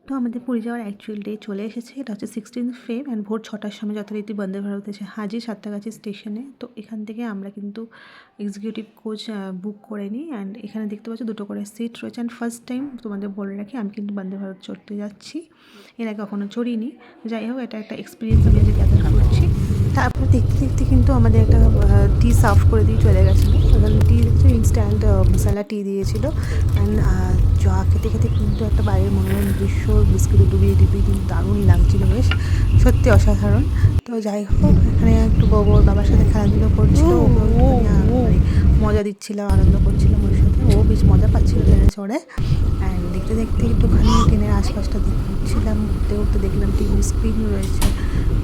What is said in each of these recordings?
তো আমাদের পুরী যাওয়ার অ্যাকচুয়াল ডে চলে এসেছে। এটা হচ্ছে 16 ফেব অ্যান্ড ভোর 6টার সময় যথারীতি বন্দে ভারত এসে হাজির সাঁতরাগাছি স্টেশনে। তো এখান থেকে আমরা কিন্তু এক্সিকিউটিভ কোচ বুক করে নিই অ্যান্ড এখানে দেখতে পাচ্ছি 2টো করে সিট রয়েছে। অ্যান্ড ফার্স্ট টাইম তোমাদের বলে রাখি, আমি কিন্তু বন্দে ভারত চড়তে যাচ্ছি, এর আগে কখনো চড়িনি। যাই হোক, এটা একটা এক্সপিরিয়েন্স আমি আজকে গ্যাদার করছি। তারপর দেখতে দেখতে কিন্তু আমাদের একটা টি সার্ভ করে দিয়ে চলে গেছিলো। ওখানে টি দেখছি ইনস্ট্যান্ট মশলা টি দিয়েছিলো। অ্যান্ড চা খেতে খেতে কিন্তু একটা বাইরের মনোরম দৃশ্য বিস্কুটে ডুবিয়ে ডুবিয়ে কিন্তু দারুণ লাগছিল, বেশ সত্যি অসাধারণ। তো যাই হোক, এখানে একটু ওর বাবার সাথে খেলাধুলো করছিল, ওকে মানে মজা দিচ্ছিল, আনন্দ করছিলাম ওর সাথে, ও বেশ মজা পাচ্ছিল ট্রেনে চড়ে। অ্যান্ড দেখতে দেখতে একটুখানি ট্রেনের আশপাশটা দেখছিলাম, ঘুরতে ঘুরতে দেখলাম টিভির স্ক্রিন রয়েছে,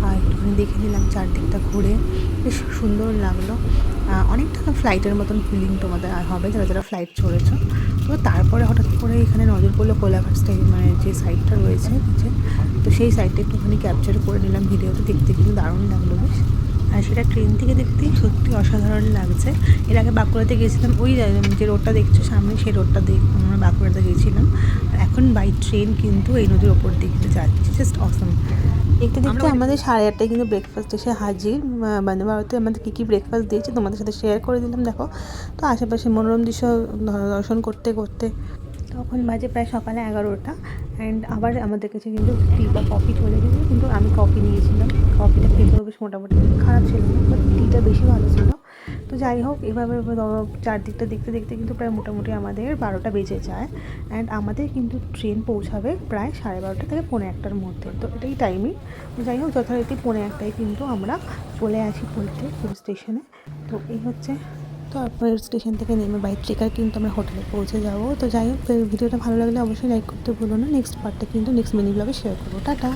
আর একটুখানি দেখে নিলাম চারদিকটা ঘুরে, বেশ সুন্দর লাগলো। অনেকটা ফ্লাইটের মতন ফিলিং তোমাদের আর হবে যারা যারা ফ্লাইট চড়েছো। তো তারপরে হঠাৎ করে এখানে নজর পড়লো কোলাঘাট স্টাইল, মানে যে সাইডটা রয়েছে নিচে, তো সেই সাইডটা একটুখানি ক্যাপচার করে নিলাম ভিডিওতে। দেখতে কিন্তু দারুণ লাগলো বেশ, আর সেটা ট্রেন থেকে দেখতেই সত্যি অসাধারণ লাগছে। এর আগে বাঁকুড়াতে গেছিলাম, ওই যে রোডটা দেখছো সামনে, সেই রোডটা আমরা বাঁকুড়াতে গেছিলাম। আর এখন বাই ট্রেন কিন্তু এই নদীর ওপর দিকে যাচ্ছি, জাস্ট অসম। দেখতে দেখতে আমাদের 8:30টায় কিন্তু ব্রেকফাস্ট এসে হাজির। বন্দে ভারতে আমাদের কী কী ব্রেকফাস্ট দিয়েছে তোমাদের সাথে শেয়ার করে দিলাম। দেখো, তো আশেপাশে মনোরম দৃশ্য দর্শন করতে করতে তখন বাজে প্রায় সকালে 11টা। অ্যান্ড আবার আমাদের কাছে কিন্তু টি বা কফি চলে গেছিলো, কিন্তু আমি কফি নিয়েছিলাম। কফিটা খেতেও বেশ মোটামুটি খারাপ ছিল না, বাট টিটা বেশি ভালো ছিল। তো যাই হোক, এভাবে চারদিকটা দেখতে দেখতে কিন্তু প্রায় মোটামুটি আমাদের 12টা বেজে যায়। অ্যান্ড আমাদের কিন্তু ট্রেন পৌঁছাবে প্রায় 12:30 থেকে 1:45টার মধ্যে। তো এটাই টাইমিং। যাই হোক, যথারীতি 1:45টায় কিন্তু আমরা চলে আসি পুরীতে, পুরী স্টেশনে। তো এই হচ্ছে, তো তারপর স্টেশন থেকে নেমে বাই ট্রেকার কিন্তু আমরা হোটেলে পৌঁছে যাবো। তো যাই হোক, ভিডিওটা ভালো লাগলে অবশ্যই লাইক করতে ভুলো না। নেক্সট পার্টটা কিন্তু নেক্সট মিনি ব্লগে শেয়ার করবো। টাটা।